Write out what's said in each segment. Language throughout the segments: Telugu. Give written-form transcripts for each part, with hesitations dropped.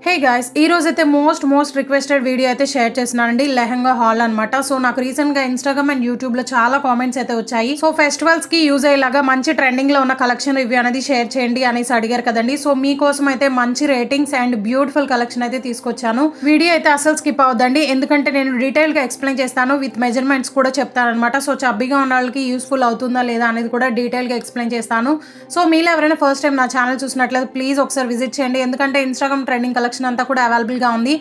హే గైస్, ఈ రోజు అయితే మోస్ట్ రిక్వెస్టెడ్ వీడియో అయితే షేర్ చేస్తున్నానండి. లెహంగా హాల్ అనమాట. సో నాకు రీసెంట్ గా ఇన్స్టాగ్రామ్ అండ్ యూట్యూబ్ లో చాలా కామెంట్స్ అయితే వచ్చాయి. సో ఫెస్టివల్స్ కి యూజ్ అయ్యేలాగా మంచి ట్రెండింగ్ లో ఉన్న కలెక్షన్ రివ్యూ అనేది షేర్ చేయండి అనేసి అడిగారు కదండి. సో మీకోసం అయితే మంచి రేటింగ్స్ అండ్ బ్యూటిఫుల్ కలెక్షన్ అయితే తీసుకొచ్చాను. వీడియో అయితే అసలు స్కిప్ అవద్దండి, ఎందుకంటే నేను డీటెయిల్ గా ఎక్స్ప్లెయిన్ చేస్తాను, విత్ మెజర్మెంట్స్ కూడా చెప్తాను అనమాట. సో చబ్బీగా ఉన్న వాళ్ళకి యూస్ఫుల్ అవుతుందా లేదా అనేది కూడా డీటెయిల్ గా ఎక్స్ప్లెయిన్ చేస్తాను. సో మీలో ఎవరైనా ఫస్ట్ టైం నా ఛానల్ చూసినట్లయితే ప్లీజ్ ఒకసారి విజిట్ చేయండి, ఎందుకంటే ఇన్స్టాగ్రామ్ ట్రెండింగ్ కలెక్షన్ అంతా కూడా అవైలబుల్ గా ఉంది.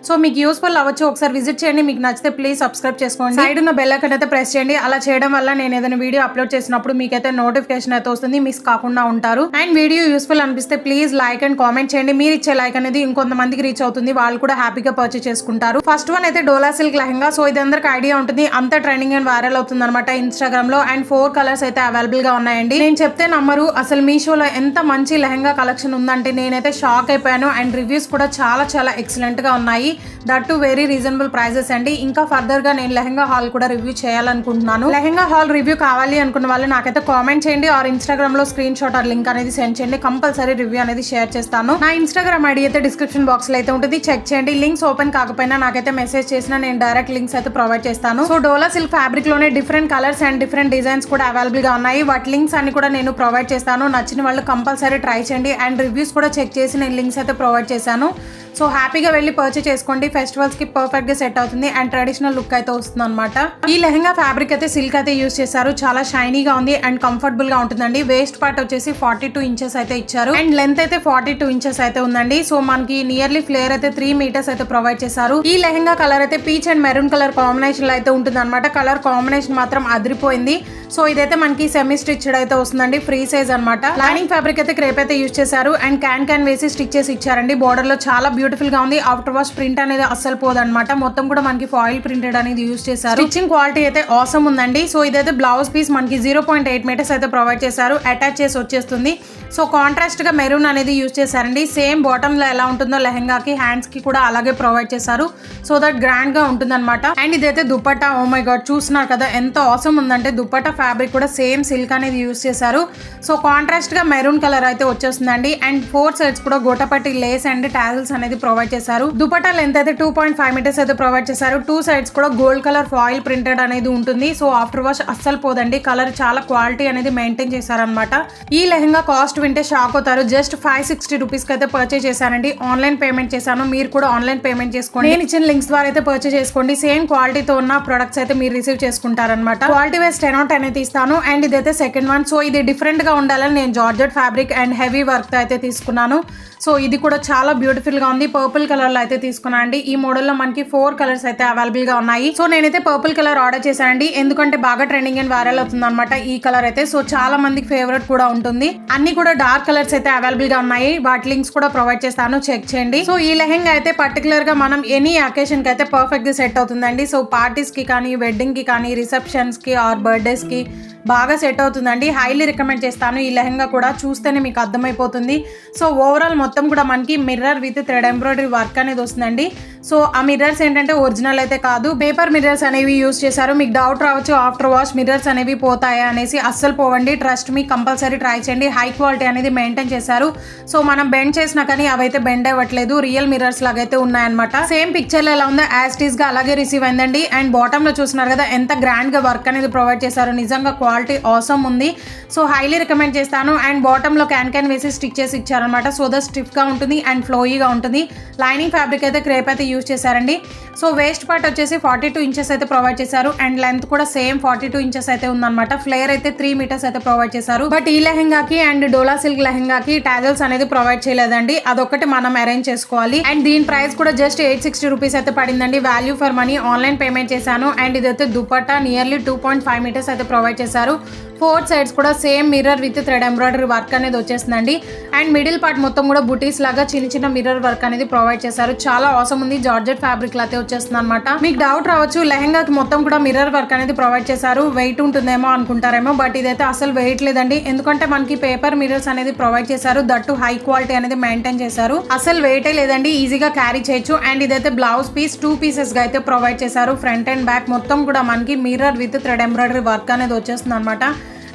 సో మీకు యూస్ఫుల్ అవ్వచ్చు, ఒకసారి విజిట్ చేయండి. మీకు నచ్చితే ప్లీజ్ సబ్స్క్రైబ్ చేసుకోండి. సైడ్ ఉన్న బెల్ ఐకాన్ అయితే ప్రెస్ చేయండి. అలా చేయడం వల్ల నేను ఏదైనా వీడియో అప్లోడ్ చేసినప్పుడు మీకైతే నోటిఫికేషన్ అయితే వస్తుంది, మిస్ కాకుండా ఉంటారు. అండ్ వీడియో యూస్ఫుల్ అనిపిస్తే ప్లీజ్ లైక్ అండ్ కామెంట్ చేయండి. మీరు ఇచ్చే లైక్ అనేది ఇంకొంతమందికి రీచ్ అవుతుంది, వాళ్ళు కూడా హ్యాపీగా పర్చేస్ చేసుకుంటారు. ఫస్ట్ వన్ అయితే డోలా సిల్క్ లెహంగా. సో ఇది అందరికి ఐడియా ఉంటుంది, అంత ట్రెండింగ్ అండ్ వైరల్ అవుతుంది అనమాట ఇన్స్టాగ్రామ్ లో. అండ్ 4 కలర్స్ అయితే అవైలబుల్ గా ఉన్నాయండి. నేను చెప్తే నమ్మరు, అసలు మీషోలో ఎంత మంచి లెహంగా కలెక్షన్ ఉందంటే నేనైతే షాక్ అయిపోయాను. అండ్ రివ్యూస్ కూడా చాలా ఎక్సలెంట్ గా ఉన్నాయి, that too very reasonable prices అండి. ఇంకా ఫర్దర్ గా నేను లెహంగా హాల్ కూడా రివ్యూ చేయాలనుకుంటున్నాను. లెహంగా హాల్ రివ్యూ కావాలి అనుకున్న వాళ్ళు నాకైతే కామెంట్ చేయండి, ఆర్ ఇన్స్టాగ్రామ్ లో స్క్రీన్ షాట్ ఆర్ లింక్ అనేది సెండ్ చేయండి. కంపల్సరీ రివ్యూ అనేది షేర్ చేస్తాను. నా ఇన్స్టాగ్రామ్ ఐడి అయితే డిస్క్రిప్షన్ బాక్స్ లో అయితే ఉంటుంది, చెక్ చేయండి. లింక్స్ ఓపెన్ కాకపోయినా నాకైతే మెసేజ్ చేసినా నేను డైరెక్ట్ లింక్స్ అయితే ప్రొవైడ్ చేస్తాను. సో డోలా సిల్క్ ఫ్యాబ్రిక్ లోనే different colours and different designs కూడా అవైలబుల్ గా ఉన్నాయి. వాటి లింక్స్ అన్ని కూడా నేను ప్రొవైడ్ చేస్తాను. నచ్చిన వాళ్ళు కంపల్సరీ ట్రై చేయండి. అండ్ రివ్యూస్ కూడా చెక్ చేసి నేను లింక్స్ అయితే ప్రొవైడ్ చేశాను. సో హ్యాపీగా వెళ్ళి పర్చేస్ చేసుకోండి, ఫెస్టివల్స్ కి పర్ఫెక్ట్ గా సెట్ అవుతుంది అండ్ ట్రెడిషనల్ లుక్ అయితే వస్తుంది అనమాట. ఈ లెహంగా ఫ్యాబ్రిక్ అయితే సిల్క్ అయితే యూస్ చేశారు, చాలా షైనీగా ఉంది అండ్ కంఫర్టబుల్ గా ఉంటుందండి. వేస్ట్ పార్ట్ వచ్చేసి 42 ఇంచెస్ అయితే ఇచ్చారు అండ్ లెంత్ అయితే 42 ఇంచెస్ అయితే ఉందండి. సో మనకి నియర్లీ ఫ్లేర్ అయితే 3 మీటర్స్ అయితే ప్రొవైడ్ చేశారు. ఈ లెహంగా కలర్ అయితే peach and maroon colour combination లో అయితే ఉంటుంది అనమాట. కలర్ కాంబినేషన్ మాత్రం అదిరిపోయింది. సో ఇదైతే మనకి సెమీ స్టిచ్డ్ అయితే వస్తుందండి, ఫ్రీ సైజ్ అనమాట. లైనింగ్ ఫ్యాబ్రిక్ అయితే క్రేప్ అయితే యూస్ చేశారు అండ్ క్యాన్ వేసి స్టిచ్ చేసి ఇచ్చారండి. బోర్డర్ లో చాలా బ్యూటిఫుల్ గా ఉంది. ఆఫ్టర్ వాష్ ప్రింట్ అనేది అస్సలు పోదన్నమాట. మొత్తం కూడా మనకి ఫాయిల్ ప్రింటెడ్ అనేది యూస్ చేశారు. స్టిచ్చింగ్ క్వాలిటీ అయితే ఆసమ్ ఉందండి. సో ఇదైతే బ్లౌజ్ పీస్ మనకి 0.8 మీటర్స్ అయితే ప్రొవైడ్ చేశారు, అటాచ్ చేసి వచ్చేస్తుంది. సో కాంట్రాస్ట్ గా మెరూన్ అనేది యూస్ చేశారండి. సేమ్ బాటమ్ లో ఎలా ఉంటుందో లెహంగాకి హ్యాండ్స్ కి కూడా అలాగే ప్రొవైడ్ చేశారు, సో దట్ గ్రాండ్ గా ఉంటుంది అనమాట. అండ్ ఇదైతే దుపట్టా. ఓ మై గాడ్, చూస్తున్నారు కదా ఎంత ఆసమ్ ఉందంటే. దుపట్టా ఫ్యాబ్రిక్ కూడా సేమ్ సిల్క్ అనేది యూస్ చేశారు. సో కాంట్రాస్ట్ గా మెరూన్ కలర్ అయితే వచ్చేస్తుందండి. అండ్ 4 సైడ్స్ కూడా గోటపట్టి లేస్ అండ్ టాజిల్స్ అనేది ప్రొవైడ్ చేశారు. దుపట్టా లెంత్ అయితే 2.5 మీటర్స్ అయితే ప్రొవైడ్ చేశారు. 2 సైడ్స్ కూడా గోల్డ్ కలర్ ఫాయిల్ ప్రింటెడ్ అనేది ఉంటుంది. సో ఆఫ్టర్ వాష్ అస్సలు పోదండి, కలర్ చాలా క్వాలిటీ అనేది మెయింటైన్ చేశారనమాట. ఈ లెహంగా కాస్ట్ వింటే షాక్ అవుతారు. జస్ట్ 560 రూపీస్ కి అయితే పర్చేస్ చేశానండి. ఆన్లైన్ పేమెంట్ చేశాను, మీరు కూడా ఆన్లైన్ పేమెంట్ చేసుకోండి. నేను ఇచ్చిన లింక్స్ ద్వారా అయితే పర్చేస్ చేసుకోండి. సేమ్ క్వాలిటీతో ఉన్న ప్రొడక్ట్స్ అయితే మీరు రిసీవ్ చేసుకుంటారనమాట. క్వాలిటీ వైస్ 10/10 అయితే ఇస్తాను. అండ్ ఇదైతే సెకండ్ వన్. సో ఇది డిఫరెంట్ గా ఉండాలని నేను georgette fabric and heavy work తో అయితే తీసుకున్నాను. సో ఇది కూడా చాలా బ్యూటిఫుల్ గా ఉంది. పర్పుల్ కలర్ లో అయితే తీసుకున్నాను అండి. ఈ మోడల్ లో మనకి 4 కలర్స్ అయితే అవైలబుల్ గా ఉన్నాయి. సో నేనైతే పర్పుల్ కలర్ ఆర్డర్ చేశానండి, ఎందుకంటే బాగా ట్రెండింగ్ అండ్ వైరల్ అవుతుంది అనమాట ఈ కలర్ అయితే. సో చాలా మందికి ఫేవరెట్ కూడా ఉంటుంది. అన్ని కూడా డార్క్ కలర్స్ అయితే అవైలబుల్ గా ఉన్నాయి, వాటి లింక్స్ కూడా ప్రొవైడ్ చేస్తాను, చెక్ చేయండి. సో ఈ లెహంగా అయితే పర్టికులర్ గా మనం ఎనీ అకేషన్ కి అయితే పర్ఫెక్ట్ గా సెట్ అవుతుందండి. సో పార్టీస్ కి కానీ, వెడ్డింగ్ కి కానీ, రిసెప్షన్స్ కి ఆర్ బర్త్డేస్ కి బాగా సెట్ అవుతుందండి. హైలీ రికమెండ్ చేస్తాను. ఈ లెహంగా కూడా చూస్తేనే మీకు అర్థమైపోతుంది. సో ఓవరాల్ మొత్తం కూడా మనకి mirror with thread embroidery work అనేది వస్తుందండి. సో ఆ మిర్రర్స్ ఏంటంటే ఒరిజినల్ అయితే కాదు, పేపర్ మిర్రర్స్ అనేవి యూస్ చేశారు. మీకు డౌట్ రావచ్చు ఆఫ్టర్ వాష్ మిర్రర్స్ అనేవి పోతాయా అనేసి. అస్సలు పోవండి, ట్రస్ట్ మీ, కంపల్సరీ ట్రై చేయండి. హై క్వాలిటీ అనేది మెయింటైన్ చేశారు. సో మనం బెండ్ చేసినా కానీ అవైతే బెండ్ అవ్వట్లేదు, రియల్ మిర్రర్స్ లాగైతే ఉన్నాయన్నమాట. సేమ్ పిక్చర్ లో ఎలా ఉందో యాజ్ ఇట్ ఈస్ గా అలాగే రిసీవ్ అయిందండి. అండ్ బాటమ్ లో చూస్తున్నారు కదా ఎంత గ్రాండ్ గా వర్క్ అనేది ప్రొవైడ్ చేశారు. నిజంగా క్వాలిటీ ఆసమ్ ఉంది. సో హైలీ రికమెండ్ చేస్తాను. అండ్ బాటమ్ లో క్యాన్ వేసి స్టిచ్ చేసి ఇచ్చారనమాట. సో ద స్టిఫ్ గా ఉంటుంది అండ్ ఫ్లోయీగా ఉంటుంది. లైనింగ్ ఫ్యాబ్రిక్ అయితే క్రేప్ అయితే యూస్ చేశారండి. సో వేస్ట్ పార్ట్ వచ్చేసి 42 ఇంచెస్ అయితే ప్రొవైడ్ చేశారు అండ్ లెంత్ కూడా సేమ్ 42 ఇంచెస్ అయితే ఉందన్నమాట. ఫ్లేర్ అయితే 3 మీటర్స్ అయితే ప్రొవైడ్ చేశారు. బట్ ఈ లెహంగాకి అండ్ డోలా సిల్క్ లెహంగాకి టాజల్స్ అనేది ప్రొవైడ్ చేయలేదండి, అదొకటి మనం అరేంజ్ చేసుకోవాలి. అండ్ దీని ప్రైస్ కూడా జస్ట్ 860 రూపీస్ అయితే పడిందండి. Value for money. Online payment చేశాను. అండ్ ఇదైతే దుపట్టా నియర్లీ 2.5 మీటర్స్ అయితే ప్రొవైడ్ చేశారు. 4 సైడ్స్ కూడా same mirror with thread embroidery work అనేది వచ్చేస్తుందండి. అండ్ మిడిల్ పార్ట్ మొత్తం కూడా బుటీస్ లాగా చిన్న మిర్రర్ వర్క్ అనేది ప్రొవైడ్ చేశారు. చాలా ఆసమ్ ఉంది. జార్జెట్ ఫ్యాబ్రిక్ లాతే వచ్చేస్తుంది అనమాట. మీకు డౌట్ రావచ్చు లెహంగాకి మొత్తం కూడా మిర్రర్ వర్క్ అనేది ప్రొవైడ్ చేశారు, వెయిట్ ఉంటుందేమో అనుకుంటారేమో. బట్ ఇదైతే అసలు వెయిట్ లేదండి, ఎందుకంటే మనకి పేపర్ మిర్రర్స్ అనేది ప్రొవైడ్ చేశారు, దట్టు హై క్వాలిటీ అనేది మెయింటైన్ చేశారు. అసలు వెయిటే లేదండి, ఈజీగా క్యారీ చేయొచ్చు. అండ్ ఇదైతే బ్లౌజ్ పీస్ 2 పీసెస్ గా అయితే ప్రొవైడ్ చేశారు. ఫ్రంట్ అండ్ బ్యాక్ మొత్తం కూడా మనకి mirror with thread embroidery work అనేది వచ్చేస్తుంది అనమాట.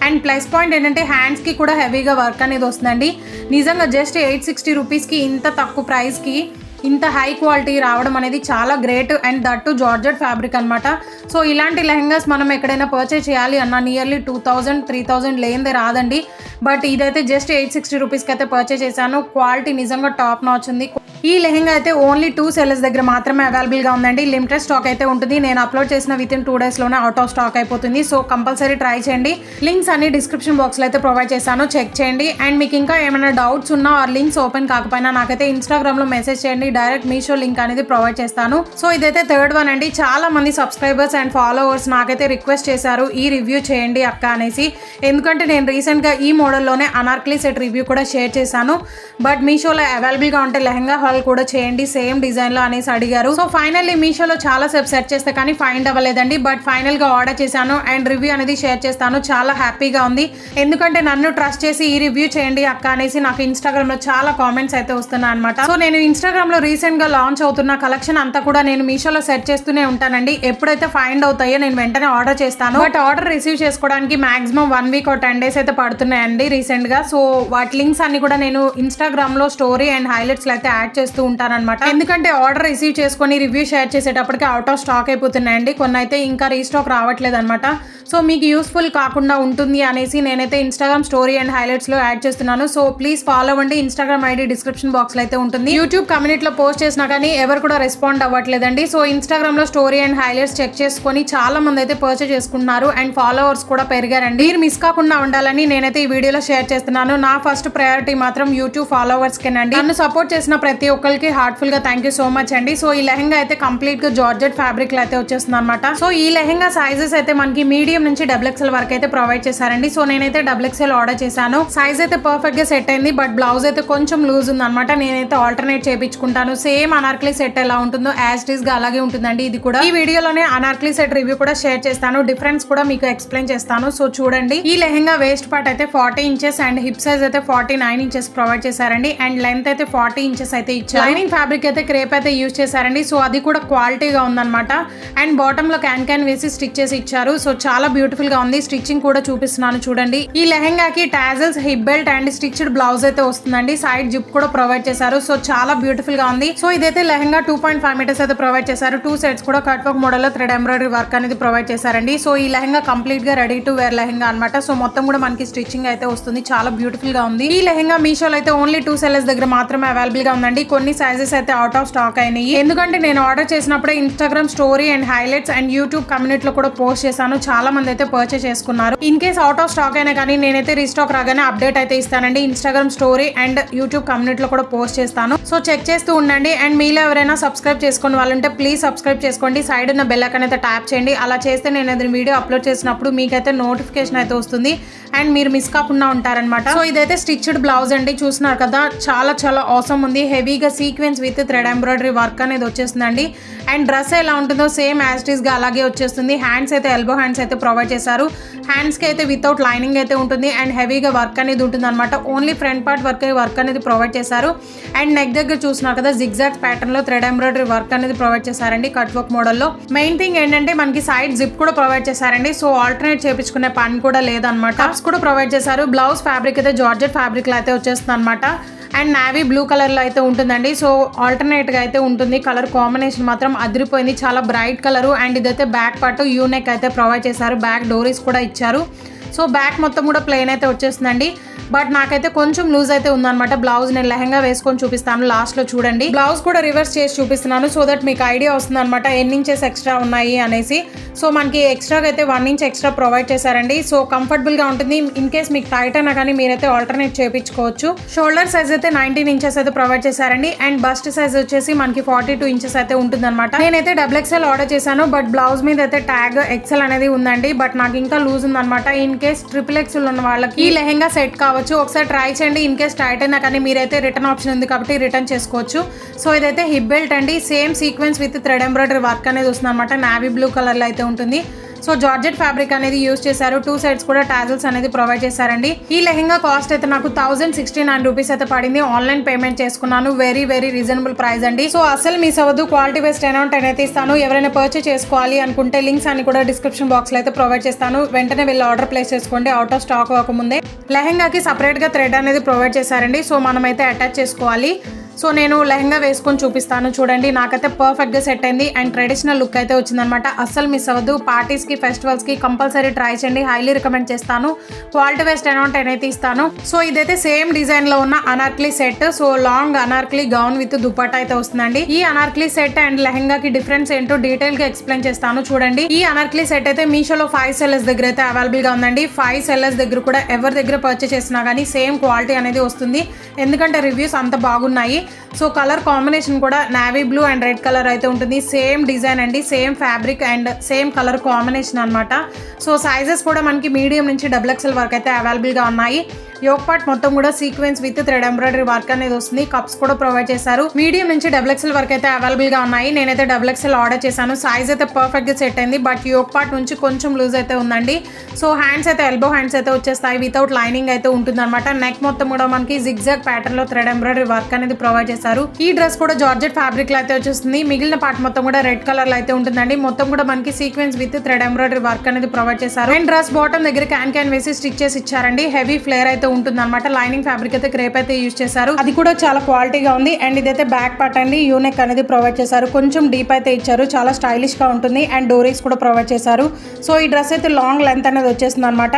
అండ్ ప్లస్ పాయింట్ ఏంటంటే హ్యాండ్స్ కి కూడా హెవీగా వర్క్ అనేది వస్తుందండి. నిజంగా జస్ట్ 860 రూపీస్ కి ఇంత తక్కువ ప్రైస్ కి ఇంత హై క్వాలిటీ రావడం అనేది చాలా great and that to georgette fabric అనమాట. సో ఇలాంటి లెహెంగాస్ మనం ఎక్కడైనా పర్చేస్ చేయాలి అన్న నియర్లీ 2000-3000 లేనిదే రాదండి. బట్ ఇదైతే జస్ట్ 860 రూపీస్కి అయితే పర్చేస్ చేశాను. క్వాలిటీ నిజంగా టాప్ నాచ్ ఉంది. ఈ లెహెంగా అయితే ఓన్లీ 2 సెల్లర్స్ దగ్గర మాత్రమే అవైలబుల్గా ఉందండి. లిమిటెడ్ స్టాక్ అయితే ఉంటుంది. నేను అప్లోడ్ చేసిన విత్ ఇన్ 2 డేస్లోనే అవుట్ ఆఫ్ స్టాక్ అయిపోతుంది. సో కంపల్సరీ ట్రై చేయండి. లింక్స్ అన్ని డిస్క్రిప్షన్ బాక్స్లో అయితే ప్రొవైడ్ చేశాను, చెక్ చేయండి. అండ్ మీకు ఇంకా ఏమైనా డౌట్స్ ఉన్నా ఆర్ లింక్స్ ఓపెన్ కాకపోయినా నాకైతే ఇన్స్టాగ్రామ్లో మెసేజ్ చేయండి. డైరెక్ట్ మీషో లింక్ అనేది ప్రొవైడ్ చేస్తాను. సో ఇదైతే థర్డ్ వన్ అండి. చాలా మంది సబ్స్క్రైబర్స్ అండ్ ఫాలోవర్స్ నాకైతే రిక్వెస్ట్ చేశారు ఈ రివ్యూ చేయండి అక్క అనేసి. ఎందుకంటే నేను రీసెంట్గా ఈ మోడల్లోనే అనార్కలి సెట్ రివ్యూ కూడా షేర్ చేశాను. బట్ మీషోలో అవైలబుల్గా ఉంటే లెహంగా హాల్ కూడా చేయండి సేమ్ డిజైన్లో అనేసి అడిగారు. సో ఫైనల్లీ మీషోలో చాలా సేపు సెర్చ్ చేస్తే కానీ ఫైండ్ అవ్వలేదండి. బట్ ఫైనల్గా ఆర్డర్ చేశాను అండ్ రివ్యూ అనేది షేర్ చేస్తాను. చాలా హ్యాపీగా ఉంది. ఎందుకంటే నన్ను ట్రస్ట్ చేసి ఈ రివ్యూ చేయండి అక్క అనేసి నాకు ఇన్స్టాగ్రామ్లో చాలా కామెంట్స్ అయితే వస్తున్నాయి అనమాట. సో నేను ఇన్స్టాగ్రామ్లో రీసెంట్గా లాంచ్ అవుతున్న కలెక్షన్ అంతా కూడా నేను మీషోలో సెర్చ్ చేస్తూనే ఉంటానండి. ఎప్పుడైతే ఫైండ్ అవుతాయో నేను వెంటనే ఆర్డర్ చేస్తాను. బట్ ఆర్డర్ రిసీవ్ చేసుకోవడానికి మాక్సిమం 1 వీక్ or 10 డేస్ అయితే పడుతున్నాయండి రీసెంట్గా. సో వాటి లింక్స్ అన్ని కూడా నేను ఇన్స్టాగ్రామ్లో స్టోరీ అండ్ హైలైట్స్లో అయితే యాడ్ చేస్తూ ఉంటానన్నమాట. ఎందుకంటే ఆర్డర్ రిసీవ్ చేసుకొని రివ్యూ షేర్ చేసేటప్పటికి అవుట్ ఆఫ్ స్టాక్ అయిపోతున్నాయండి. కొన్ని అయితే ఇంకా రీస్టాక్ రావట్లేదు అనమాట. సో మీకు యూస్ఫుల్ కాకుండా ఉంటుంది అనేసి నేనైతే ఇన్స్టాగ్రామ్ స్టోరీ అండ్ హైలైట్స్లో యాడ్ చేస్తున్నాను. సో ప్లీజ్ ఫాలో అవ్వండి. ఇన్స్టాగ్రామ్ ఐడి డిస్క్రిప్షన్ బాక్స్లో అయితే ఉంటుంది. యూట్యూబ్ కమ్యూనిటీలో పోస్ట్ చేసినా కానీ ఎవరు కూడా రెస్పాండ్ అవ్వట్లేదండి. సో ఇన్స్టాగ్రామ్లో స్టోరీ అండ్ హైలైట్స్ చెక్ చేసుకొని చాలా మంది అయితే పర్చేస్ చేసుకుంటున్నారు అండ్ ఫాలోవర్స్ కూడా పెరిగారండి. మీరు మిస్ కాకుండా ఉండాలని నేనైతే ఈ వీడియోలో షేర్ చేస్తున్నాను. నా ఫస్ట్ ప్రయారిటీ మాత్రం యూట్యూబ్ ఫాలోవర్స్ కేనండి. నన్ను సపోర్ట్ చేసిన ప్రతి ఒక్కరికి హార్ట్ఫుల్ గా థ్యాంక్ యూ సో మచ్ అండి. సో ఈ లెహంగా అయితే కంప్లీట్ గా జార్జెట్ ఫ్యాబ్రిక్ లో అయితే వచ్చేస్తుంది అనమాట. సో ఈ లెహంగా సైజెస్ అయితే మనకి మీడియం నుంచి XXL వరకు అయితే ప్రొవైడ్ చేశారండి. సో నేనైతే XXL ఆర్డర్ చేశాను. సైజ్ అయితే పర్ఫెక్ట్ గా సెట్ అయింది. బట్ బ్లౌజ్ అయితే కొంచెం లూజ్ ఉంది అనమాట. నేనైతే ఆల్టర్నేట్ చేయించుకుంటాను. సేమ్ అనార్కలి సెట్ ఎలా ఉంటుందో యాజ్ ఇట్ ఈస్ గా అలాగే ఉంటుందండి ఇది కూడా. ఈ వీడియోలోనే అనార్కలి సెట్ రివ్యూ కూడా షేర్ చేస్తాను. డిఫరెన్స్ కూడా మీకు ఎక్స్ప్లెయిన్ చేస్తాను. సో చూడండి, ఈ లెహంగా వేస్ట్ పార్ట్ అయితే 40 ఇంచెస్ అండ్ హిప్ సైజ్ అయితే 49 ఇంచెస్ ప్రొవైడ్ చేశారండి. అండ్ లెంత్ అయితే 40 ఇంచెస్ అయితే ఇచ్చారు. లైనింగ్ ఫ్యాబ్రిక్ అయితే క్రేప్ అయితే యూజ్ చేశారండి. సో అది కూడా క్వాలిటీగా ఉందన్నమాట. అండ్ బాటమ్ లో క్యాన్ వేసి స్టిచ్ చేసి ఇచ్చారు. సో చాలా బ్యూటిఫుల్ గా ఉంది. స్టిచ్చింగ్ కూడా చూపిస్తున్నాను చూడండి. ఈ లెహంగాకి tassels, hip belt and stitched blouse అయితే వస్తుందండి. సైడ్ జిప్ కూడా ప్రొవైడ్ చేశారు. సో చాలా బ్యూటిఫుల్ గా ఉంది. సో ఇదైతే లెహంగా 2.5 మీటర్స్ అయితే ప్రొవైడ్ చేశారు. 2 సెట్స్ కూడా కట్ వర్క్ మోడల్ లో థ్రెడ్ ఎంబ్రాయిడరీ వర్క్ అనేది ప్రొవైడ్ చేశారండి. సో ఈ లెహంగా కంప్లీట్ గా రెడీ టు వేర్ లెహంగా అనమాట. సో మొత్తం కూడా మనకి స్టిచ్చింగ్ అయితే వస్తుంది. చాలా బ్యూటిఫుల్ గా ఉంది. ఈ లెహంగా మీషోలో అయితే ఓన్లీ 2 సెల్లర్స్ దగ్గర మాత్రమే అవైలబుల్ గా ఉందండి. కొన్ని సైజెస్ అయితే అవుట్ ఆఫ్ స్టాక్ అయినాయి. ఎందుకంటే నేను ఆర్డర్ చేసినప్పుడే Instagram story and highlights and YouTube కమ్యూనిటీలో కూడా పోస్ట్ చేశాను. చాలా మంది అయితే పర్చేస్ చేసుకున్నారు. In case out of stock అయినా కానీ నేనైతే రీస్టాక్ రాగానే అప్డేట్ అయితే ఇస్తానండి. ఇన్స్టాగ్రామ్ స్టోరీ అండ్ యూట్యూబ్ కమ్యూనిటీలో కూడా పోస్ట్ చేస్తాను. సో చెక్ చేస్తూ ఉండండి. అండ్ మీలో ఎవరైనా సబ్స్క్రైబ్ చేసుకుని వాళ్ళంటే ప్లీజ్ సబ్స్క్రైబ్ చేసుకోండి. సైడ్ ఉన్న బెల్ ఐకాన్ అయితే ట్యాప్ చేయండి. అలా చేస్తే నేను ఏదైనా వీడియో అప్లోడ్ చేసినప్పుడు మీకైతే నోటిఫికేషన్ అయితే వస్తుంది అండ్ మీరు మిస్ కాకుండా ఉంటారనమాట. సో ఇదైతే స్టిచ్డ్ బ్లౌజ్ అండి. చూస్తున్నారు కదా, చాలా చాలా ఆసమ్ ఉంది. హెవీగా sequence with thread embroidery work అనేది వచ్చేస్తుందండి. అండ్ డ్రెస్ ఎలా ఉంటుందో సేమ్ యాజ్ ఇట్ ఈస్ గా అలాగే వచ్చేస్తుంది. హ్యాండ్స్ అయితే ఎల్బో హ్యాండ్స్ అయితే ప్రొవైడ్ చేశారు. హ్యాండ్స్ కి అయితే వితౌట్ లైనింగ్ అయితే ఉంటుంది అండ్ హెవీగా వర్క్ అనేది ఉంటుంది అనమాట. ఓన్లీ ఫ్రంట్ పార్ట్ వర్క్ అనేది ప్రొవైడ్ చేశారు. అండ్ నెక్ దగ్గర చూస్తున్నారు కదా, జిగ్జాగ్ ప్యాటర్న్ లో థ్రెడ్ ఎంబ్రాయిడరీ వర్క్ అనేది ప్రొవైడ్ చేశారండి కట్ వర్క్ మోడల్లో. మెయిన్ థింగ్ ఏంటంటే మనకి సైడ్ జిప్ కూడా ప్రొవైడ్ చేశారండి. సో ఆల్టర్నేట్ చేయించుకునే పని కూడా లేదనమాట. కప్స్ కూడా ప్రొవైడ్ చేశారు. బ్లౌజ్ ఫ్యాబ్రిక్ అయితే జార్జెట్ ఫ్యాబ్రిక్ లో అయితే వచ్చేస్తుంది అనమాట. అండ్ నావీ బ్లూ కలర్ లో అయితే ఉంటుందండి. సో ఆల్టర్నేట్ గా అయితే ఉంటుంది. కలర్ కాంబినేషన్ మాత్రం అదిరిపోయింది. చాలా బ్రైట్ కలర్. అండ్ ఇదైతే బ్యాక్ పార్ట్ యూనెక్ అయితే ప్రొవైడ్ చేశారు. బ్యాక్ డోరీస్ కూడా ఇచ్చారు. సో బ్యాక్ మొత్తం కూడా ప్లెయిన్ అయితే వచ్చేస్తుందండి. బట్ నాకైతే కొంచెం లూజ్ అయితే ఉందన్నమాట. బ్లౌజ్ నేను లెహంగా వేసుకొని చూపిస్తాను లాస్ట్ లో చూడండి. బ్లౌజ్ కూడా రివర్స్ చేసి చూపిస్తున్నాను సో దట్ మీకు ఐడియా వస్తుంది అనమాట ఎన్ని ఇంచెస్ ఎక్స్ట్రా ఉన్నాయి అనేసి. సో మనకి ఎక్స్ట్రాగా అయితే 1 ఇంచ్ ఎక్స్ట్రా ప్రొవైడ్ చేశారండి. సో కంఫర్టబుల్ గా ఉంటుంది. ఇన్ కేస్ మీకు టైట్ అయినా కానీ మీరైతే ఆల్టర్నేట్ చేయించుకోవచ్చు. షోల్డర్ సైజ్ అయితే 19 ఇంచెస్ అయితే ప్రొవైడ్ చేశారండి. అండ్ బస్ట్ సైజ్ వచ్చేసి మనకి 42 ఇంచెస్ అయితే ఉంటుంది అనమాట. నేనైతే XXL ఆర్డర్ చేశాను. బట్ బ్లౌజ్ మీద అయితే ట్యాగ్ XL అనేది ఉందండి. బట్ నాకు ఇంకా లూజ్ ఉందన్నమాట. ఇన్ కేస్ XXL ఉన్న వాళ్ళకి ఈ లెహంగా సెట్ కావచ్చు. ఒకసారి ట్రై చేయండి. ఇన్ కేస్ టైట్ అయినా కానీ మీరైతే రిటర్న్ ఆప్షన్ ఉంది కాబట్టి రిటర్న్ చేసుకోవచ్చు. సో ఇదైతే హిప్ బెల్ట్ అండి. Same sequence with thread embroidery work అనేది వస్తుంది అనమాట. నావీ బ్లూ కలర్ లో అయితే ఉంటుంది. సో జార్జెట్ ఫ్యాబ్రిక్ అనేది యూజ్ చేశారు. 2 సైడ్స్ కూడా టాజల్స్ అనేది ప్రొవైడ్ చేశారండి. ఈ లెహంగా కాస్ట్ అయితే నాకు 1069 రూపీస్ అయితే పడింది. ఆన్లైన్ పేమెంట్ చేసుకున్నాను. వెరీ వెరీ రీజనబుల్ ప్రైస్ అండి. సో అసలు మిస్ అవ్వదు. క్వాలిటీ వైస్ 10/10 అయితే ఇస్తాను. ఎవరైనా పర్చేస్ చేసుకోవాలి అనుకుంటే లింక్స్ అన్ని కూడా డిస్క్రిప్షన్ బాక్స్ లో అయితే ప్రొవైడ్ చేస్తాను. వెంటనే వెళ్ళి ఆర్డర్ ప్లేస్ చేసుకోండి. అవుట్ ఆఫ్ స్టాక్ అవ్వకముందే. లెహంగాకి సపరేట్ గా థ్రెడ్ అనేది ప్రొవైడ్ చేశారండి. సో మనమైతే అటాచ్ చేసుకోవాలి. సో నేను లెహంగా వేసుకొని చూపిస్తాను చూడండి. నాకైతే పర్ఫెక్ట్ గా సెట్ అయింది అండ్ ట్రెడిషనల్ లుక్ అయితే వచ్చిందనమాట. అస్సలు మిస్ అవ్వద్దు. పార్టీస్ కి ఫెస్టివల్స్ కి కంపల్సరీ ట్రై చేయండి. హైలీ రికమెండ్ చేస్తాను. క్వాలిటీ వైస్ 10/10 అయితే ఇస్తాను. సో ఇదైతే సేమ్ డిజైన్ లో ఉన్న Anarkali set. So long Anarkali gown with dupatta అయితే వస్తుందండి. ఈ అనార్కలి సెట్ అండ్ లెహంగా కి డిఫరెన్స్ ఏంటో డీటెయిల్ గా ఎక్స్ప్లెయిన్ చేస్తాను చూడండి. ఈ అనార్కలి సెట్ అయితే మీషోలో 5 sellers దగ్గర అయితే అవైలబుల్ గా ఉందండి. 5 sellers దగ్గర కూడా ఎవరి దగ్గర పర్చేస్ చేసినా కానీ సేమ్ క్వాలిటీ అనేది వస్తుంది. ఎందుకంటే రివ్యూస్ అంత బాగున్నాయి. సో కలర్ కాంబినేషన్ కూడా navy blue and red colour అయితే ఉంటుంది. సేమ్ డిజైన్ అండి, same fabric and same colour combination అనమాట. సో సైజెస్ కూడా మనకి మీడియం నుంచి XXL వరకు అయితే అవైలబుల్ గా ఉన్నాయి. యోక్ పార్ట్ మొత్తం కూడా sequence with thread embroidery work అనేది వస్తుంది. కప్స్ కూడా ప్రొవైడ్ చేశారు. మీడియం నుంచి XXL వరకు అయితే అవైలబుల్ గా ఉన్నాయి. నేనైతే XXL ఆర్డర్ చేశాను. సైజ్ అయితే పర్ఫెక్ట్ గా సెట్ అయింది. బట్ యోక్ పార్ట్ నుంచి కొంచెం లూజ్ అయితే ఉందండి. సో హ్యాండ్స్ అయితే ఎల్బో హ్యాండ్స్ అయితే వచ్చేస్తాయి. వితౌట్ లైనింగ్ అయితే ఉంటుంది అనమాట. నెక్ మొత్తం కూడా మనకి జిగ్జాగ్ ప్యాటర్న్ లో థ్రెడ్ ఎంబ్రాయిడరీ వర్క్ అనేది ప్రొవైడ్ చేశారు. ఈ డ్రెస్ కూడా జార్జెట్ ఫ్యాబ్రిక్ లో అయితే వచ్చేస్తుంది. మిగిలిన పార్ట్ మొత్తం కూడా రెడ్ కలర్ లో అయితే ఉంటుందండి. మొత్తం కూడా మనకి sequence with thread embroidery work అనేది ప్రొవైడ్ చేశారు. అండ్ డ్రెస్ బాటమ్ దగ్గర క్యాన్ వేసి స్టిచ్ చేసి ఇచ్చారండి. హెవీ ఫ్లేర్ అయితే ఉంటుంది అనమాట. లైనింగ్ ఫ్యాబ్రిక్ అయితే క్రేప్ అయితే యూజ్ చేశారు. అది కూడా చాలా క్వాలిటీగా ఉంది. అండ్ ఇదైతే బ్యాక్ పార్ట్ అండి. యూనెక్ అనేది ప్రొవైడ్ చేశారు. కొంచెం డీప్ అయితే ఇచ్చారు. చాలా స్టైలిష్ గా ఉంటుంది. అండ్ డోరీస్ కూడా ప్రొవైడ్ చేశారు. సో ఈ డ్రెస్ అయితే లాంగ్ లెంత్ అనేది వచ్చేస్తుంది అనమాట.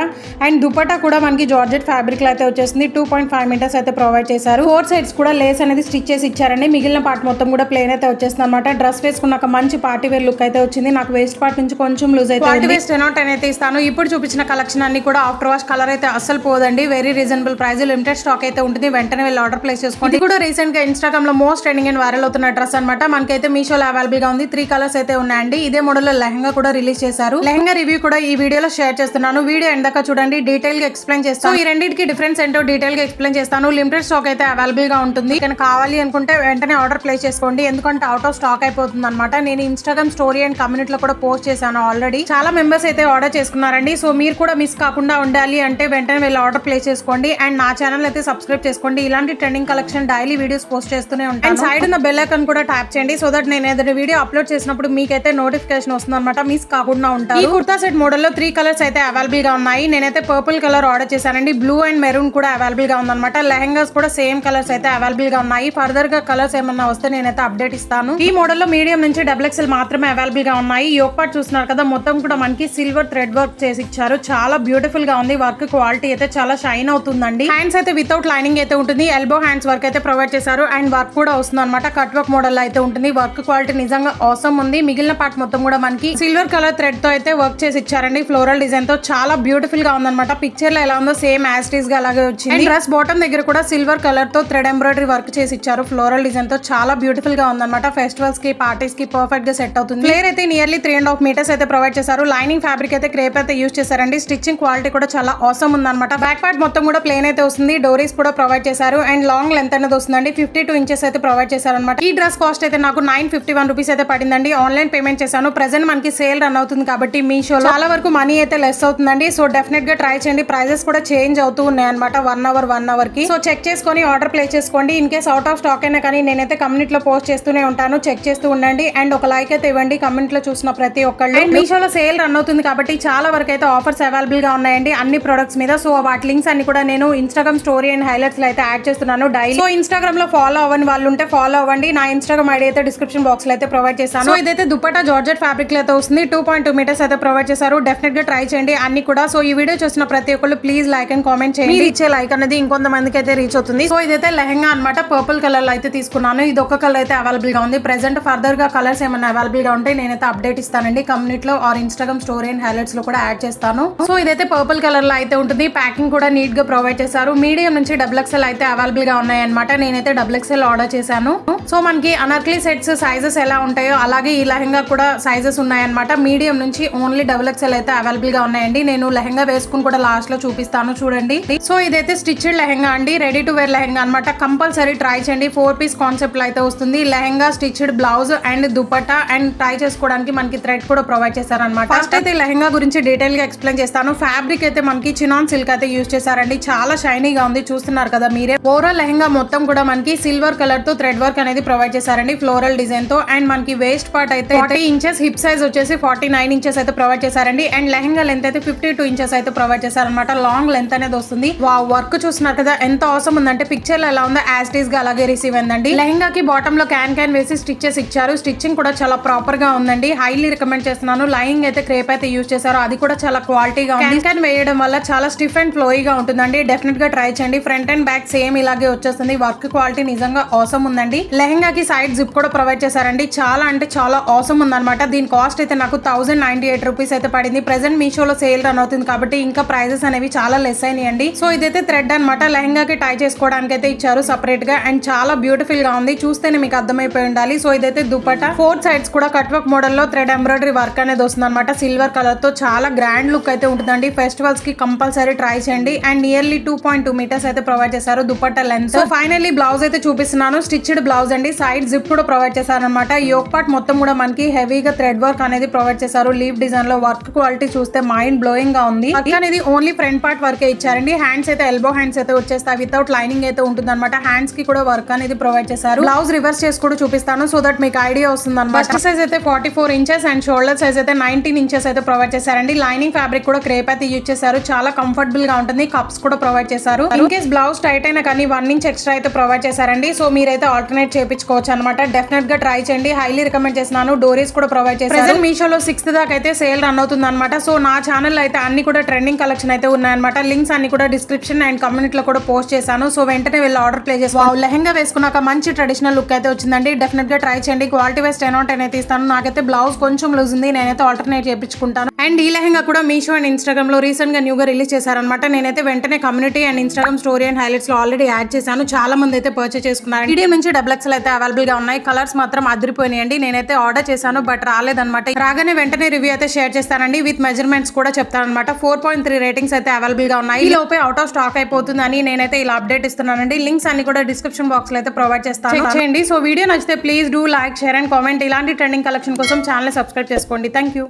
అండ్ దుపట్టా కూడా మనకి జార్జెట్ ఫ్యాబ్రిక్ లో అయితే వచ్చేసింది. 2.5 మీటర్స్ అయితే ప్రొవైడ్ చేశారు. 4 సైడ్స్ కూడా లేస్ అనేది స్టిచ్ చేసి ఇచ్చారండి. మిగిలిన పార్ట్ మొత్తం కూడా ప్లేన్ అయితే వచ్చేస్తుంది అనమాట. డ్రెస్ వేసుకున్నాక మంచి పార్టీ వేర్ లుక్ అయితే వచ్చింది. నాకు వేస్ట్ పార్ట్ నుంచి కొంచెం లూజ్ అయితే పార్టీ వేస్ట్ 10/10 అయితే ఇస్తాను. ఇప్పుడు చూపించిన కలెక్షన్ అన్ని కూడా ఆఫ్టర్ వాష్ కలర్ అయితే అస్సలు పోదండి. Very reasonable price, limited stock అయితే ఉంటుంది. వెంటనే వెళ్ళి ఆర్డర్ ప్లేస్ చేసుకోండి. ఇది కూడా రీసెంట్ గా ఇన్స్టాగ్రామ్ లో మోస్ట్ ట్రెండింగ్ అండ్ వైరల్ అవుతున్న డ్రెస్ అనమాట. మనకైతే మీషోలో అవైలబుల్ గా ఉంది. 3 కలర్స్ అయితే ఉన్నాయండి. ఇదే మోడల్ లో లెహంగా కూడా రిలీజ్ చేశారు. లెహంగా రివ్యూ కూడా ఈ వీడియోలో షేర్ చేస్తున్నాను. వీడియో ఎందాక చూడండి. డీటెయిల్ గా ఎక్స్ప్లెయిన్ చేస్తాను. ఈ రెండింటికి డిఫరెన్స్ ఏంటో డీటెయిల్ గా ఎక్స్ప్లెయిన్ చేస్తాను. లిమిటెడ్ స్టాక్ అయితే అవైలబుల్ గా ఉంటుంది. కానీ కావాలి అనుకుంటే వెంటనే ఆర్డర్ ప్లేస్ చేసుకోండి. ఎందుకంటే అవుట్ ఆఫ్ స్టాక్ అయిపోతుంది అనమాట. నేను ఇన్స్టాగ్రామ్ స్టోరీ అండ్ కమ్యూనిటీలో కూడా పోస్ట్ చేశాను. ఆల్రెడీ చాలా మెంబర్స్ అయితే ఆర్డర్ చేసుకున్నారండి. సో మీరు కూడా మిస్ కాకుండా ఉండాలి అంటే వెంటనే వెళ్ళి ఆర్డర్ ప్లేస్ చేసుకోండి. అండ్ నా ఛానల్ అయితే సబ్స్క్రైబ్ చేసుకోండి. ఇలాంటి trending collection daily videos post చేస్తూనే ఉంటాను. అండ్ సైడ్ ఉన్న బెల్ ఐకాన్ కూడా ట్యాప్ చేయండి. సో దట్ నేను ఏదైనా వీడియో అప్లోడ్ చేసినప్పుడు మీకైతే నోటిఫికేషన్ వస్తుంది అనమాట. మిస్ కాకుండా ఉంటారు. ఈ కుర్తా సెట్ మోడల్ లో 3 కలర్స్ అయితే అవైలబుల్ గా ఉన్నాయి. నేనైతే పర్పుల్ కలర్ ఆర్డర్ చేశానండి. బ్లూ అండ్ మెరూన్ కూడా అవైలబుల్ గా ఉందన్నమాట. లెహంగాస్ కూడా సేమ్ కలర్స్ అయితే అవైలబుల్ గా ఉన్నాయి. ఫర్దర్ గా కలర్స్ ఏమన్నా వస్తే నేనైతే అప్డేట్ ఇస్తాను. ఈ మోడల్ లో మీడియం నుంచి XXL మాత్రమే అవైలబుల్ గా ఉన్నాయి. యోక్ పార్ట్ చూస్తున్నారు కదా, మొత్తం కూడా మనకి సిల్వర్ థ్రెడ్ వర్క్ చేసి ఇచ్చారు. చాలా బ్యూటిఫుల్ గా ఉంది. వర్క్ క్వాలిటీ అయితే చాలా షైన్ అవుతుందండి. హ్యాండ్స్ అయితే వితౌట్ లైనింగ్ అయితే ఉంటుంది. ఎల్బో హ్యాండ్స్ వర్క్ అయితే ప్రొవైడ్ చేశారు. అండ్ వర్క్ కూడా వస్తుంది అనమాట. కట్ వర్క్ మోడల్ అయితే ఉంటుంది. వర్క్ క్వాలిటీ నిజంగా ఆసమ్ ఉంది. మిగిలిన పార్ట్ మొత్తం కూడా మనకి సిల్వర్ కలర్ థ్రెడ్ తో అయితే వర్క్ చేసి ఇచ్చారండి. ఫ్లోరల్ డిజైన్ తో చాలా బ్యూటిఫుల్ గా ఉందన్నమాట. పిక్చర్ లో ఎలా ఉందో సేమ్ యాజ్ ఇట్ ఈస్ గా అలాగే వచ్చింది. డ్రెస్ బాటమ్ దగ్గర కూడా సిల్వర్ కలర్ తో థ్రెడ్ ఎంబ్రాయిడరీ వర్క్ చేసి ఇచ్చారు. ఫ్లోరల్ డిజైన్ తో చాలా బ్యూటిఫుల్ గా ఉందన్నమాట. ఫెస్టివల్స్ కి పార్టీస్ కి పర్ఫెక్ట్ గా సెట్ అవుతుంది. ఫ్లేర్ అయితే నియర్లీ 3.5 మీటర్స్ అయితే ప్రొవైడ్ చేశారు. లైనింగ్ ఫ్యాబ్రిక్ అయితే క్రేప్ అయితే యూజ్ చేశారండి. స్టిచ్చింగ్ క్వాలిటీ కూడా చాలా ఆసమ్ ఉందన్నమాట. బ్యాక్ పార్ట్ మొత్తం కూడా ప్లేన్ అయితే వస్తుంది. డోరీస్ కూడా ప్రొవైడ్ చేశారు. అండ్ లాంగ్ లెంత్ అనేది వస్తుందండి. 52 ఇంచెస్ అయితే ప్రొవైడ్ చేశారు అనమాట. ఈ డ్రెస్ కాస్ట్ అయితే నాకు 951 రూపీస్ అయితే పడిందండి. ఆన్లైన్ పేమెంట్ చేశాను. ప్రెసెంట్ మనకి సేల్ రన్ అవుతుంది కాబట్టి మీషోలో చాలా వరకు మనీ అయితే లెస్ అవుతుందండి. సో డెఫినెట్ గా ట్రై చేయండి. ప్రైజెస్ కూడా చేంజ్ అవుతూ ఉన్నాయి అనమాట 1 అవర్ కి. సో చెక్ చేసుకొని ఆర్డర్ ప్లేస్ చేసుకోండి. In case out of stock అయినా కానీ నేనైతే కమ్యూనిటీలో పోస్ట్ చేస్తూనే ఉంటాను. చెక్ చేస్తూ ఉండండి. అండ్ ఒక లైక్ అయితే ఇవ్వండి కమ్యూనిటీలో చూసిన ప్రతి ఒక్కళ్ళు. అండ్ మీషోలో సేల్ రన్ అవుతుంది కాబట్టి చాలా వరకు అయితే ఆఫర్స్ అవైలబుల్ గా ఉన్నాయండి అన్ని ప్రొడక్ట్స్ మీద. సో వాటి లింక్స్ అన్ని కూడా నేను ఇన్స్టాగ్రామ్ స్టోరీ అండ్ హైలైట్స్ లో అయితే యాడ్ చేస్తున్నాను డైలీ. సో ఇన్స్టాగ్రామ్ లో ఫాలో అవ్వని వాళ్ళు ఉంటే ఫాలో అవ్వండి. నా ఇన్స్టాగ్రామ్ ఐడి అయితే డిస్క్రిప్షన్ బాక్స్ లో అయితే ప్రొవైడ్ చేశాను. సో ఇదైతే దుపట్టా జార్జెట్ ఫ్యాబ్రిక్ లో అయితే వస్తుంది. 2.2 మీటర్స్ అయితే ప్రొవైడ్ చేశారు. డెఫినెట్ గా ట్రై చేయండి అన్ని కూడా. సో ఈ వీడియో చూసిన ప్రతి ఒక్కళ్ళు ప్లీజ్ లైక్ అండ్ కామెంట్ చేయండి. మీరు ఇచ్చే లైక్ అనేది ఇంకొంతమందికి అయితే రీచ్ అవుతుంది. సో ఇదైతే లెహంగా అనమాట. పర్పుల్ కలర్ లో అయితే తీసుకున్నాను. ఇది ఒక కలర్ అయితే అవైలబుల్ గా ఉంది. ప్రెసెంట్ ఫర్దర్ గా కలర్స్ ఏమైనా అవైలబుల్ గా ఉంటే నేనైతే అప్డేట్ ఇస్తానండి కమ్యూనిటీలో or Instagram story and highlights లో కూడా యాడ్ చేస్తాను. సో ఇదైతే పర్పుల్ కలర్ లో అయితే ఉంటుంది. ప్యాకింగ్ కూడా నీట్ గా ప్రొవైడ్ చేశారు. మీడియం నుంచి XXL అయితే అవైలబుల్ గా ఉన్నాయి అనమాట. నేనైతే XXL ఆర్డర్ చేశాను. సో మనకి అనార్కలి సెట్స్ సైజెస్ ఎలా ఉంటాయో అలాగే ఈ లెహంగా కూడా సైజెస్ ఉన్నాయన్నమాట. మీడియం నుంచి ఓన్లీ XXL అయితే అవైలబుల్ గా ఉన్నాయండి. నేను లెహంగా వేసుకుని కూడా లాస్ట్ లో చూపిస్తాను చూడండి. సో ఇదైతే స్టిచ్డ్ లెహంగా అండి. రెడీ టు వేర్ లెహంగా అనమాట. కంపల్సరీ ట్రై చేయండి. 4 పీస్ కాన్సెప్ట్ లో అయితే వస్తుంది. Lehenga, stitched blouse and dupatta and try చేసుకోవడానికి మనకి థ్రెడ్ కూడా ప్రొవైడ్ చేశారనమాట. ఫస్ట్ అయితే లెహంగా గురించి డీటెయిల్ గా ఎక్స్ప్లెయిన్ చేస్తాను. ఫ్యాబ్రిక్ అయితే మనకి చినాన్ సిల్క్ అయితే యూజ్ చేశారండి. అండి, చాలా షైనీగా ఉంది, చూస్తున్నారు కదా మీరే. ఓవరాల్ లెహంగా మొత్తం కూడా మనకి సిల్వర్ కలర్ తో థ్రెడ్ వర్క్ అనేది ప్రొవైడ్ చేశారండి ఫ్లోరల్ డిజైన్ తో. అండ్ మనకి వేస్ట్ పార్ట్ అయితే 40 ఇంచెస్, హిప్ సైజ్ వచ్చేసి 49 ఇంచెస్ అయితే ప్రొవైడ్ చేశారండి. అండ్ లెహంగా లెంత్ అయితే 52 ఇంచెస్ అయితే ప్రొవైడ్ చేశారనమాట. లాంగ్ లెంత్ అనేది వస్తుంది. వర్క్ చూస్తున్నారు కదా ఎంత అవసరం ఉందంటే, పిక్చర్ లో ఎలా ఉందో యాజ్ ఇట్ ఈస్ గా అలాగే రిసీవ్ అయిందండి. లెహంగాకి బాటమ్ లో క్యాన్ వేసి స్టిచెస్ ఇచ్చారు. స్టిచ్చింగ్ కూడా చాలా ప్రాపర్ గా ఉందండి. హైలీ రికమెండ్ చేస్తున్నాను. లైనింగ్ అయితే క్రేప్ అయితే యూజ్ చేశారు, అది కూడా చాలా క్వాలిటీగా ఉంది. క్యాన్ వేయడం వల్ల చాలా స్టిఫ్ అండ్ ఫ్లోయిగా ఉంటుందండి. డెఫినెట్ గా ట్రై చేయండి. ఫ్రంట్ అండ్ బ్యాక్ సేమ్ ఇలాగే వచ్చేస్తుంది. వర్క్ క్వాలిటీ నిజంగా అవసరం ఉందండి. లెహంగాకి సైడ్ జిప్ కూడా ప్రొవైడ్ చేశారండి. చాలా అంటే చాలా అవసరం ఉందన్నమాట. దీని కాస్ట్ అయితే నాకు 1098 రూపీస్ అయితే పడింది. ప్రెసెంట్ మీషోలో సేల్ రన్ అవుతుంది కాబట్టి ఇంకా ప్రైజెస్ అనేవి చాలా లెస్ అయినాయండి. సో ఇదైతే థ్రెడ్ అనమాట. లెహంగాకి టై చేసుకోవడానికి అయితే ఇచ్చారు సెపరేట్ గా. అండ్ చాలా బ్యూటిఫుల్ గా ఉంది, చూస్తేనే మీకు అర్థమైపోయి ఉండాలి. సో ఇదైతే దుపట్టా. 4 సైడ్స్ కూడా కట్ వర్క్ మోడల్ లో థ్రెడ్ ఎంబ్రాయిడరీ వర్క్ అనేది వస్తుంది అనమాట. సిల్వర్ కలర్ తో చాలా గ్రాండ్ లుక్ అయితే ఉంటుందండి. ఫెస్టివల్స్ కి కంపల్సరీ ట్రై చేయండి. అండ్ నియర్లీ 2.2 మీటర్స్ అయితే ప్రొవైడ్ చేశారు dupatta length. So finally blouse అయితే చూపిస్తున్నాను. స్టిచ్డ్ బ్లౌజ్ అండి. సైడ్ జిప్ కూడా ప్రొవైడ్ చేశారనమాట. యోక్ పార్ట్ మొత్తం కూడా మనకి హెవీగా థ్రెడ్ వర్క్ అనేది ప్రొవైడ్ చేశారు. లీవ్ డిజైన్ లో వర్క్ క్వాలిటీ చూస్తే మైండ్ బ్లోయింగ్ గా ఉంది. అనేది ఓన్లీ ఫ్రంట్ పార్ట్ వర్క్ ఇచ్చారండి. హ్యాండ్స్ అయితే ఎల్బో హ్యాండ్స్ అయితే వచ్చేస్తాయి. వితౌట్ లైనింగ్ అయితే ఉంటుంది అనమాట. హ్యాండ్స్ కి కూడా వర్క్ అనేది ప్రొవైడ్ చేశారు. బ్లౌజ్ రివర్స్ చేసి కూడా చూపిస్తాను సో దట్ మీకు ఐడియా వస్తుంది అనమాట. ఫస్ట్ సైజ్ అయితే 44 ఇంచెస్ అండ్ షోల్డర్ సైజ్ అయితే 19 ఇంచెస్ అయితే ప్రొవైడ్ చేశారండి. లైనింగ్ ఫ్యాబ్రిక్ కూడా క్రేప్ అయితే యూజ్ చేశారు. చాలా కంఫర్టబుల్ గా ఉంటుంది. కప్స్ కూడా ప్రొవైడ్ చేశారు. ఇన్ కేస్ బ్లౌజ్ టైట్ అయినా కానీ 1 ఇంచ్ ఎక్స్ట్రా అయితే ప్రొవైడ్ చేశారండి. సో మీరైతే ఆల్టర్నేట్ చేయించుకోవచ్చు అనమాట. డెఫినెట్ గా ట్రై చేయండి. హైలీ రికమెండ్ చేస్తున్నాను. డోరీస్ కూడా ప్రొవైడ్ చేశారు. ప్రెజెంట్ మీషోలో 6th దాకా అయితే సేల్ రన్ అవుతుంది అనమాట. సో నా ఛానల్ అయితే అన్ని కూడా ట్రెండింగ్ కలెక్షన్ అయితే ఉన్నాయన్నమాట. లింక్స్ అన్ని కూడా డిస్క్రిప్షన్ అండ్ కమ్యూనిటీ లో కూడా పోస్ట్ చేశాను. సో వెంటనే వెళ్ళి ఆర్డర్ ప్లేస్ చేసి లెహంగా వేసుకున్నాక మంచి ట్రెడిషనల్ లుక్ అయితే వచ్చిందండి. డెఫినెట్ గా ట్రై చేయండి. క్వాలిటీ వైస్ 10/10 అయితే ఇస్తాను. నాకైతే బ్లౌజ్ కొంచెం లూజ్ ఉంది, నేనైతే ఆల్టర్నేట్ చేయించుకుంటాను. అండ్ ఈ లెహంగా కూడా మీషో అండ్ ఇన్స్టాగ్రామ్ లో రీసెంట్ గా న్యూగా రిలీజ్ చేశారనమాట. నేనైతే వెంటనే community and Instagram story and highlights లో ఆల్రెడీ యాడ్ చేశాను. చాలా మంది అయితే పర్చేస్ చేసుకున్నారు. మీడియం నుంచి XXL అయితే అవైలబుల్ గా ఉన్నాయి. కలర్స్ మాత్రం అదిరిపోయినాయండి. నేనైతే ఆర్డర్ చేశాను బట్ రాలేదన్నమాట. రాగానే వెంటనే రివ్యూ అయితే షేర్ చేస్తానండి. విత్ మెజర్మెంట్స్ కూడా చెప్తానమాట. 4.3 రేటింగ్స్ అయితే అవైలబుల్ గా ఉన్నాయి. ఈ లోపే అవుట్ ఆఫ్ స్టాక్ అయిపోతుందని నేనైతే ఇలా అప్డేట్ ఇస్తున్నానండి. లింక్స్ అన్ని కూడా డిస్క్రిప్షన్ బాక్స్ లో అయితే ప్రొవైడ్ చేస్తాను. చెక్ చేయండి. సో వీడియో నచ్చితే please do like, share and comment. ఇలాంటి ట్రెండింగ్ కలెక్షన్ కోసం ఛానల్ సబ్స్క్రైబ్ చేసుకోండి. Thank you.